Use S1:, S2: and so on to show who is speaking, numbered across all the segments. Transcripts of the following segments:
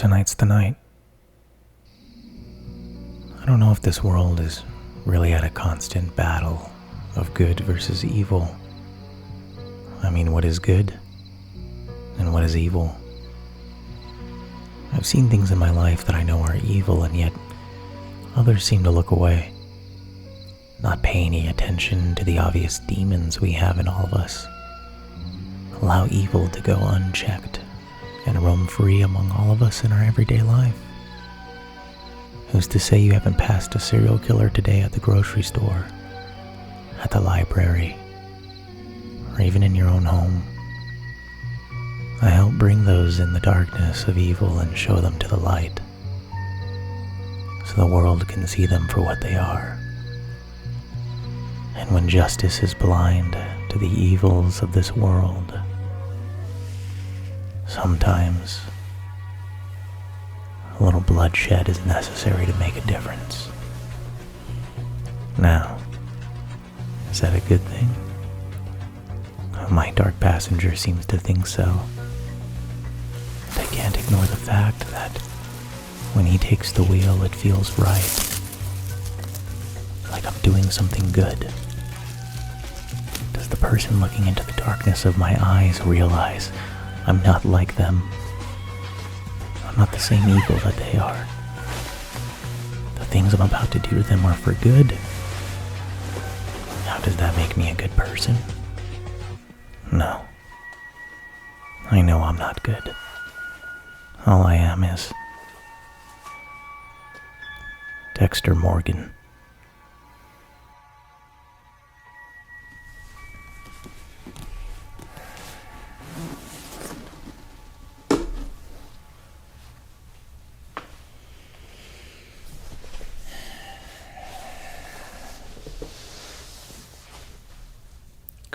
S1: tonight's the night. I don't know if this world is really at a constant battle of good versus evil. I mean, what is good and what is evil? I've seen things in my life that I know are evil, and yet others seem to look away, not pay any attention to the obvious demons we have in all of us. Allow evil to go unchecked and roam free among all of us in our everyday life. Who's to say you haven't passed a serial killer today at the grocery store, at the library, or even in your own home? I help bring those in the darkness of evil and show them to the light, so the world can see them for what they are. And when justice is blind to the evils of this world, sometimes a little bloodshed is necessary to make a difference. Now, is that a good thing? My dark passenger seems to think so. And I can't ignore the fact that when he takes the wheel, it feels right. Like I'm doing something good. Does the person looking into the darkness of my eyes realize I'm not like them? I'm not the same evil that they are. The things I'm about to do to them are for good. How does that make me a good person? No. I know I'm not good. All I am is Dexter Morgan.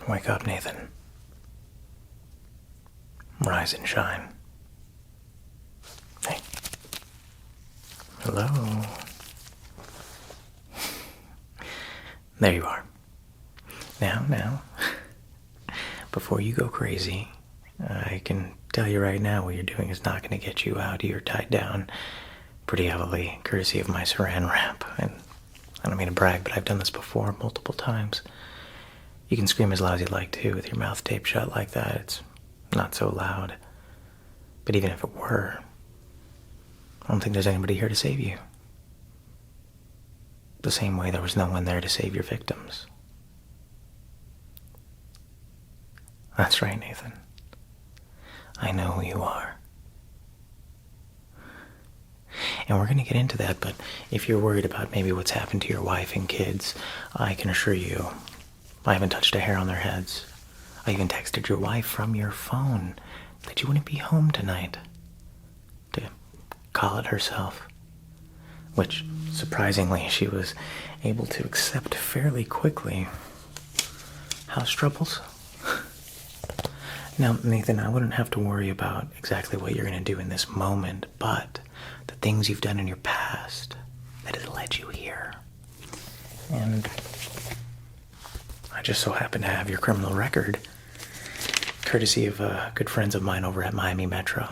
S1: Wake up, Nathan. Rise and shine. Hey. Hello. There you are. Now, before you go crazy, I can tell you right now what you're doing is not going to get you out. You're tied down pretty heavily, courtesy of my saran wrap. And I don't mean to brag, but I've done this before multiple times. You can scream as loud as you'd like to with your mouth taped shut like that. It's not so loud. But even if it were, I don't think there's anybody here to save you. The same way there was no one there to save your victims. That's right, Nathan. I know who you are. And we're going to get into that, but if you're worried about maybe what's happened to your wife and kids, I can assure you, I haven't touched a hair on their heads. I even texted your wife from your phone that you wouldn't be home tonight to call it herself, which, surprisingly, she was able to accept fairly quickly. House troubles? Now, Nathan, I wouldn't have to worry about exactly what you're going to do in this moment, but the things you've done in your past that has led you here. And I just so happen to have your criminal record, courtesy of good friends of mine over at Miami Metro.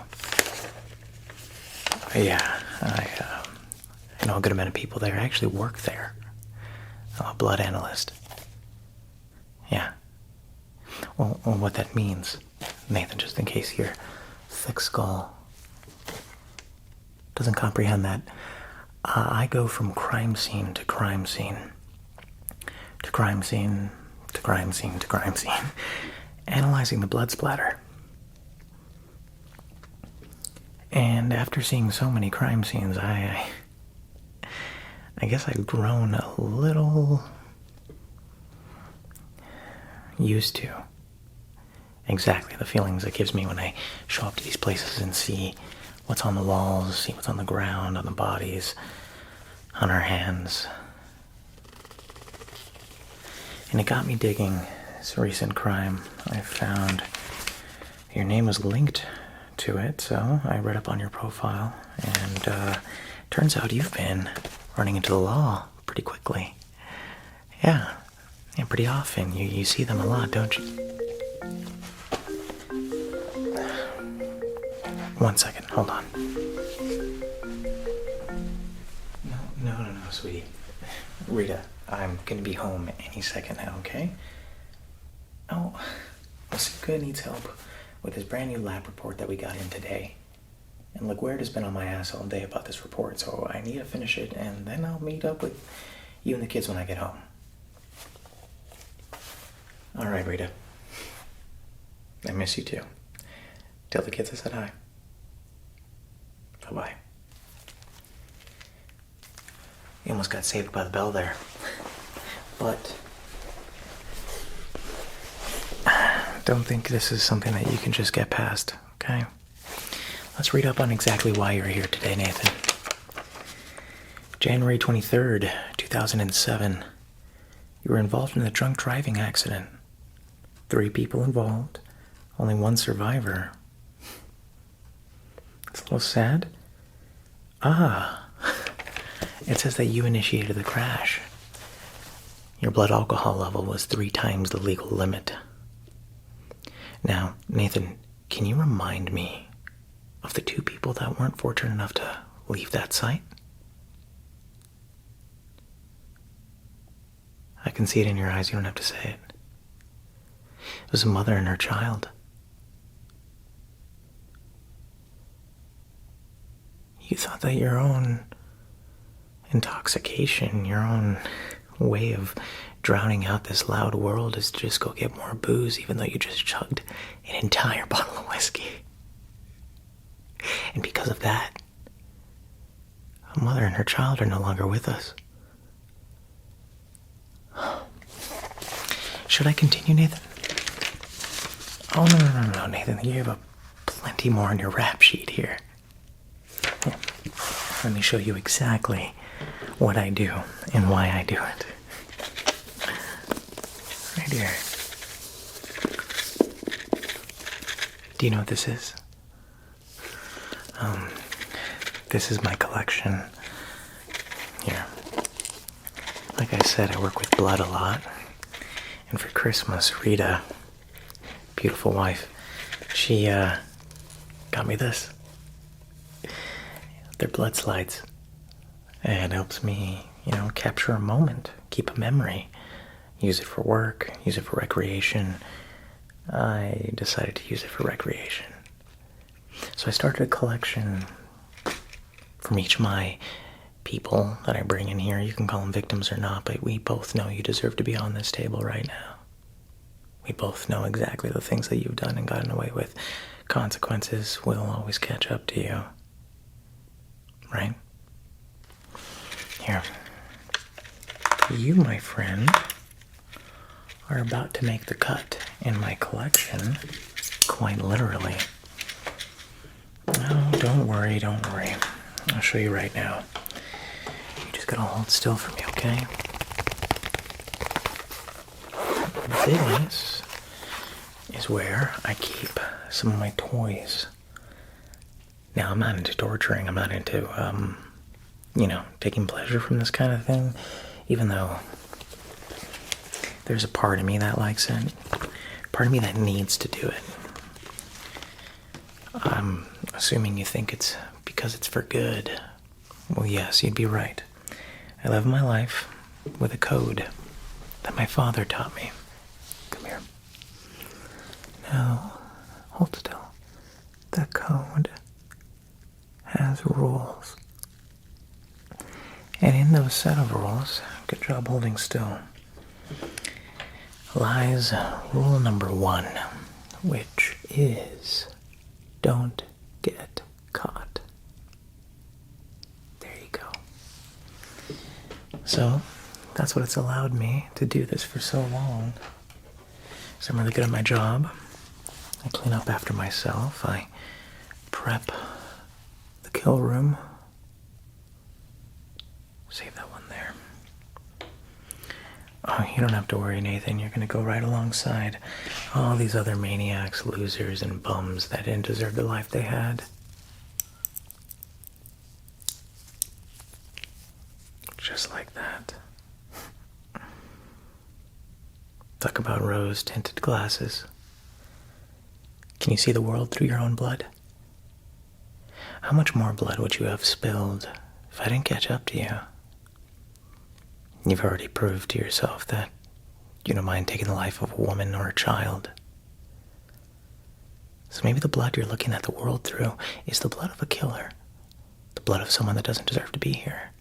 S1: Yeah, I know a good amount of people there. I actually work there. I'm a blood analyst. Yeah. Well, what that means, Nathan, just in case your thick skull doesn't comprehend that, I go from crime scene to crime scene, to crime scene, to crime scene, to crime scene, analyzing the blood splatter. And after seeing so many crime scenes, I guess I've grown a little used to exactly the feelings it gives me when I show up to these places and see what's on the walls, see what's on the ground, on the bodies, on our hands. And it got me digging this recent crime. I found your name was linked to it, so I read up on your profile, and turns out you've been running into the law pretty quickly. Yeah, pretty often. You see them a lot, don't you? 1 second, hold on. Rita, I'm gonna be home any second now, okay? Oh, Masuka needs help with his brand new lab report that we got in today. And LaGuerre has been on my ass all day about this report, so I need to finish it, and then I'll meet up with you and the kids when I get home. Alright, Rita. I miss you too. Tell the kids I said hi. Bye-bye. You almost got saved by the bell there. But don't think this is something that you can just get past, okay? Let's read up on exactly why you're here today, Nathan. January 23rd, 2007. You were involved in a drunk driving accident. 3 people involved, only 1 survivor. It's a little sad. It says that you initiated the crash. Your blood alcohol level was 3 times the legal limit. Now, Nathan, can you remind me of the 2 people that weren't fortunate enough to leave that site? I can see it in your eyes, you don't have to say it. It was a mother and her child. You thought that your own intoxication, your own way of drowning out this loud world is to just go get more booze, even though you just chugged an entire bottle of whiskey. And because of that, a mother and her child are no longer with us. Should I continue, Nathan? Oh, no, Nathan. You have plenty more on your rap sheet here. Here. Let me show you exactly what I do and why I do it. Right here. Do you know what this is? This is my collection. Here. Like I said, I work with blood a lot. And for Christmas, Rita, beautiful wife, she got me this. They're blood slides. And it helps me, capture a moment, keep a memory. Use it for work, use it for recreation. I decided to use it for recreation. So I started a collection from each of my people that I bring in here. You can call them victims or not, but we both know you deserve to be on this table right now. We both know exactly the things that you've done and gotten away with. Consequences will always catch up to you. Right? Here. You, my friend, are about to make the cut in my collection, quite literally. No, don't worry. I'll show you right now. You just gotta hold still for me, okay? This is where I keep some of my toys. Now, I'm not into torturing. I'm not into, taking pleasure from this kind of thing, even though there's a part of me that likes it, part of me that needs to do it. I'm assuming you think it's because it's for good. Well, yes, you'd be right. I live my life with a code that my father taught me. Come here. Now, hold still. The code has rules. And in those set of rules, good job holding still, lies rule number 1, which is don't get caught. There you go. So, that's what it's allowed me to do this for so long. So I'm really good at my job. I clean up after myself. I prep the kill room. Save that one there. Oh, you don't have to worry, Nathan. You're gonna go right alongside all these other maniacs, losers, and bums that didn't deserve the life they had. Just like that. Talk about rose-tinted glasses. Can you see the world through your own blood? How much more blood would you have spilled if I didn't catch up to you? You've already proved to yourself that you don't mind taking the life of a woman or a child. So maybe the blood you're looking at the world through is the blood of a killer. The blood of someone that doesn't deserve to be here.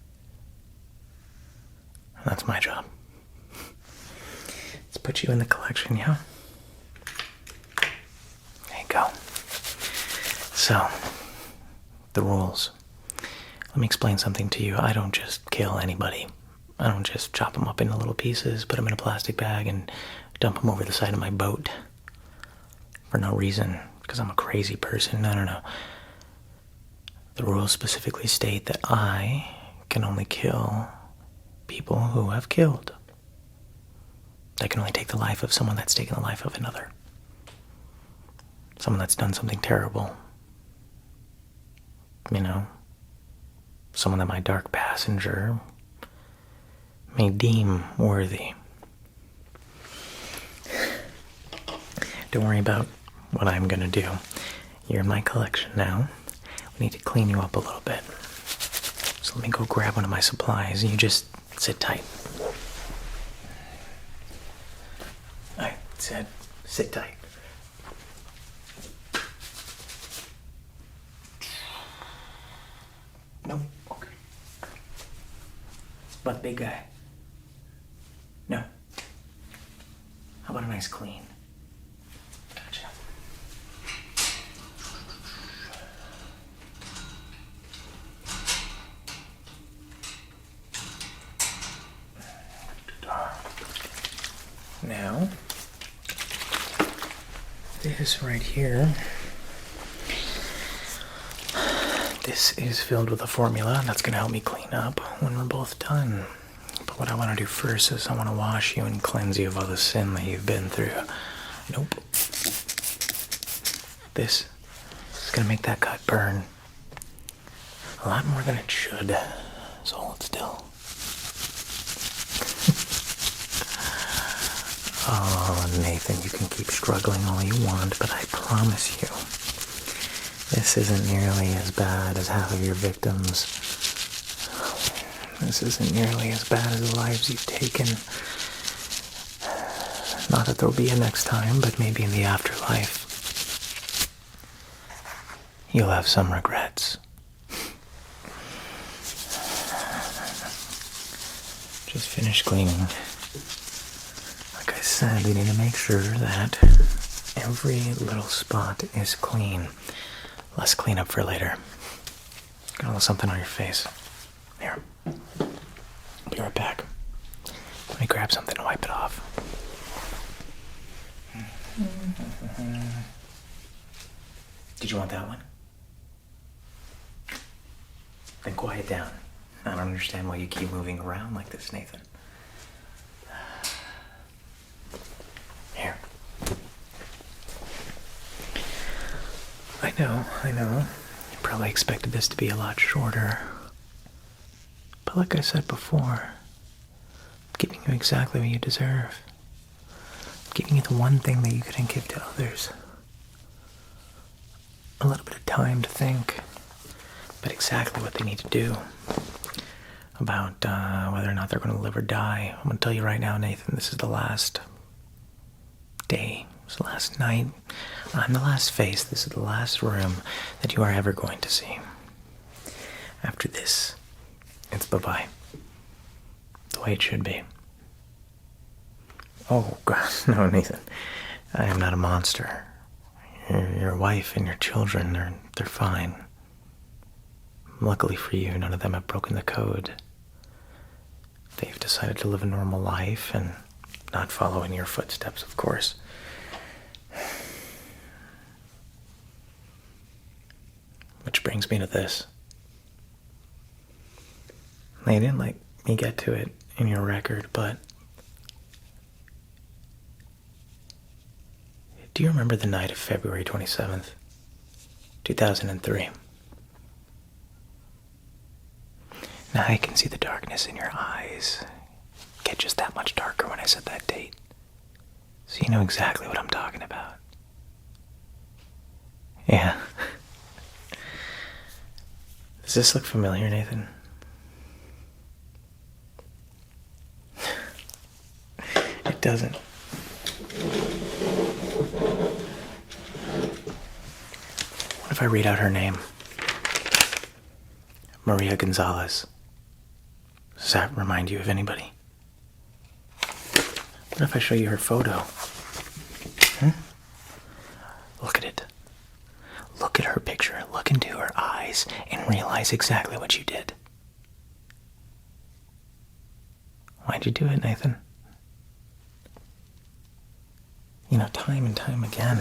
S1: And that's my job. Let's put you in the collection, yeah? There you go. So, the rules. Let me explain something to you. I don't just kill anybody. I don't just chop them up into little pieces, put them in a plastic bag, and dump them over the side of my boat. For no reason, because I'm a crazy person. No. The rules specifically state that I can only kill people who have killed. I can only take the life of someone that's taken the life of another. Someone that's done something terrible. You know, someone that my dark passenger may deem worthy. Don't worry about what I'm gonna do. You're in my collection now. We need to clean you up a little bit. So let me go grab one of my supplies and you just sit tight. I said sit tight. No? Okay. But big guy. No. How about a nice clean? Gotcha. Now, this right here, this is filled with a formula that's going to help me clean up when we're both done. But what I want to do first is I want to wash you and cleanse you of all the sin that you've been through. Nope. This is going to make that cut burn a lot more than it should. So hold still. Oh, Nathan, you can keep struggling all you want, but I promise you, this isn't nearly as bad as half of your victims. This isn't nearly as bad as the lives you've taken. Not that there'll be a next time, but maybe in the afterlife, you'll have some regrets. Just finished cleaning. Like I said, we need to make sure that every little spot is clean. Less cleanup for later. Got a little something on your face. Here. Be right back. Let me grab something to wipe it off. Did you want that one? Then quiet down. I don't understand why you keep moving around like this, Nathan. Here. I know. You probably expected this to be a lot shorter. But like I said before, I'm giving you exactly what you deserve. I'm giving you the one thing that you couldn't give to others. A little bit of time to think about exactly what they need to do. About whether or not they're going to live or die. I'm going to tell you right now, Nathan, this is the last day. This is the last night. I'm the last face. This is the last room that you are ever going to see. After this, it's bye-bye. The way it should be. Oh, God, no, Nathan. I am not a monster. Your wife and your children, they're fine. Luckily for you, none of them have broken the code. They've decided to live a normal life and not follow in your footsteps, of course. Which brings me to this. They didn't let me get to it in your record, but do you remember the night of February 27th, 2003? Now I can see the darkness in your eyes get just that much darker when I said that date. So you know exactly what I'm talking about. Yeah. Does this look familiar, Nathan? doesn't. What if I read out her name? Maria Gonzalez. Does that remind you of anybody? What if I show you her photo? Look at it. Look at her picture. Look into her eyes and realize exactly what you did. Why'd you do it, Nathan? You know, time and time again,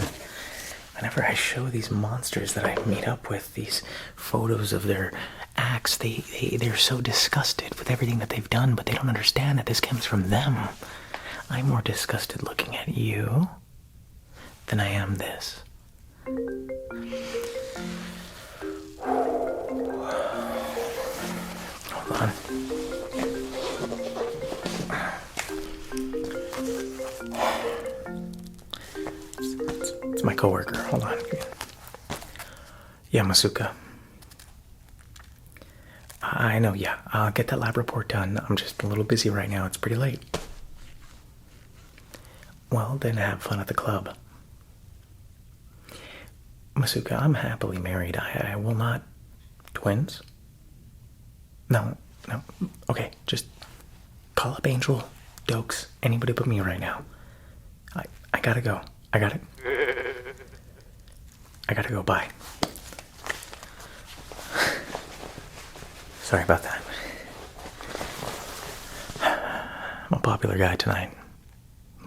S1: whenever I show these monsters that I meet up with, these photos of their acts, they're so disgusted with everything that they've done, but they don't understand that this comes from them. I'm more disgusted looking at you than I am this. Hold on. It's my coworker. Hold on. Yeah, Masuka. I know, yeah. I'll get that lab report done. I'm just a little busy right now. It's pretty late. Well, then have fun at the club. Masuka, I'm happily married. I will not... Twins? No. Okay, just call up Angel, Dokes, anybody but me right now. I gotta go. I gotta go. Bye. Sorry about that. I'm a popular guy tonight.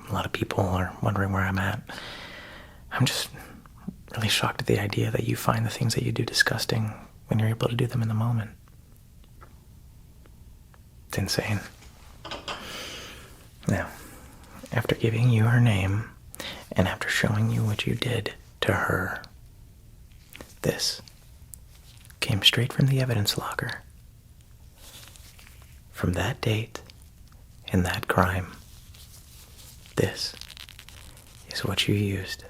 S1: A lot of people are wondering where I'm at. I'm just really shocked at the idea that you find the things that you do disgusting when you're able to do them in the moment. It's insane. Now, after giving you her name, and after showing you what you did to her, this came straight from the evidence locker. From that date and that crime, this is what you used.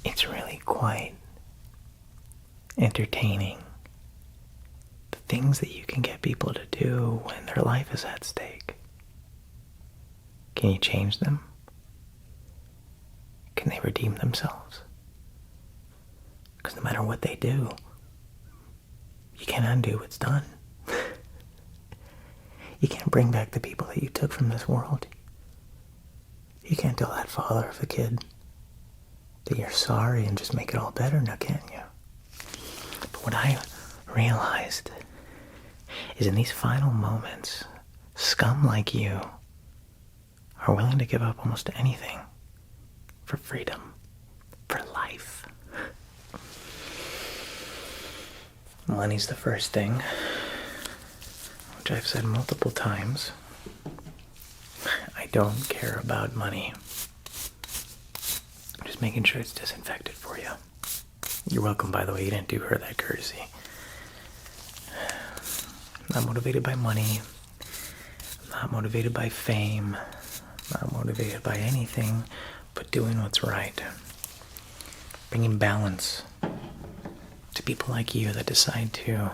S1: It's really quite entertaining. The things that you can get people to do when their life is at stake. Can you change them? Can they redeem themselves? Because no matter what they do, you can't undo what's done. You can't bring back the people that you took from this world. You can't tell that father of the kid that you're sorry and just make it all better, now can you? But what I realized is in these final moments, scum like you are willing to give up almost anything for freedom, for life. Money's the first thing, which I've said multiple times. I don't care about money. I'm just making sure it's disinfected for you. You're welcome, by the way. You didn't do her that courtesy. I'm not motivated by money. I'm not motivated by fame. I'm not motivated by anything but doing what's right. Bringing balance to people like you that decide to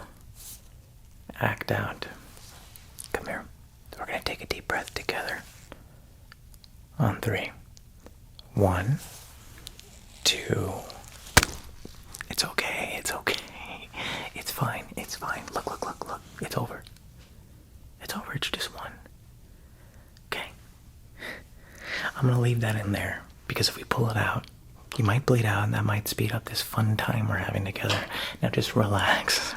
S1: act out. Come here. We're going to take a deep breath together. On 3. 1, 2. It's okay. It's okay. It's fine. It's fine. Look. It's over. It's over. It's just 1. Okay. I'm going to leave that in there because if we pull it out, you might bleed out and that might speed up this fun time we're having together. Now just relax.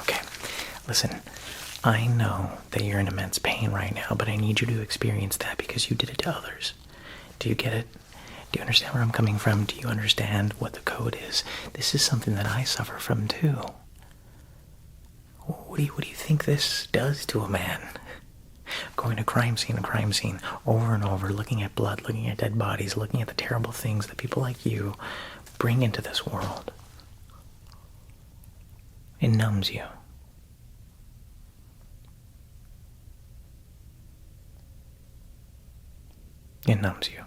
S1: Okay. Listen, I know that you're in immense pain right now, but I need you to experience that because you did it to others. Do you get it? Do you understand where I'm coming from? Do you understand what the code is? This is something that I suffer from too. What do you think this does to a man? Going to crime scene over and over, looking at blood, looking at dead bodies, looking at the terrible things that people like you bring into this world. It numbs you. It numbs you.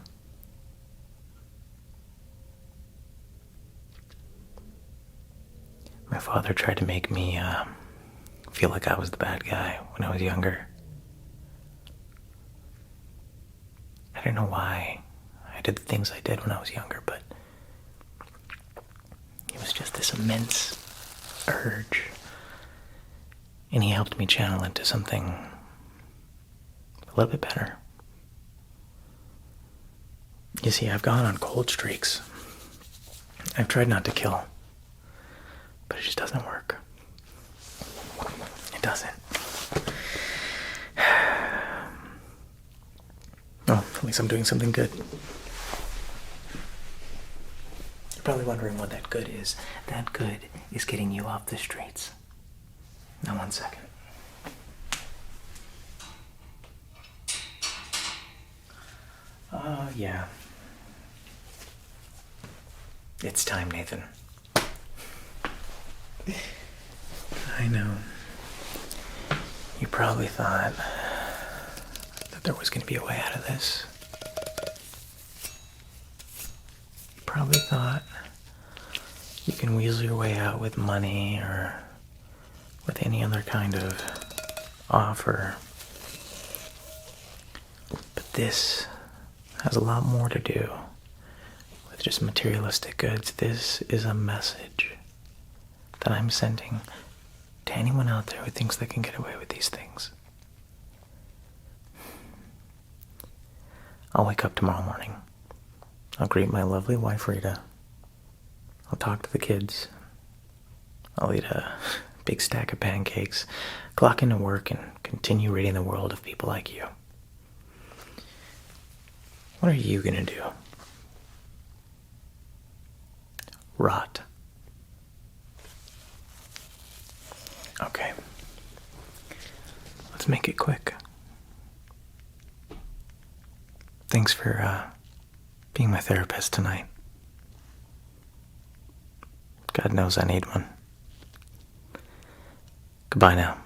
S1: My father tried to make me feel like I was the bad guy when I was younger. I don't know why I did the things I did when I was younger, but it was just this immense urge. And he helped me channel into something a little bit better. You see, I've gone on cold streaks. I've tried not to kill, but it just doesn't work. It doesn't. Oh, at least I'm doing something good. You're probably wondering what that good is. That good is getting you off the streets. Now, 1 second. Yeah. It's time, Nathan. I know. You probably thought that there was going to be a way out of this. You probably thought you can weasel your way out with money or with any other kind of offer. But this has a lot more to do with just materialistic goods. This is a message that I'm sending to anyone out there who thinks they can get away with these things. I'll wake up tomorrow morning. I'll greet my lovely wife, Rita. I'll talk to the kids. I'll eat a big stack of pancakes, clock into work, and continue reading the world of people like you. What are you gonna do? Rot. Okay. Let's make it quick. Thanks for being my therapist tonight. God knows I need one. Goodbye now.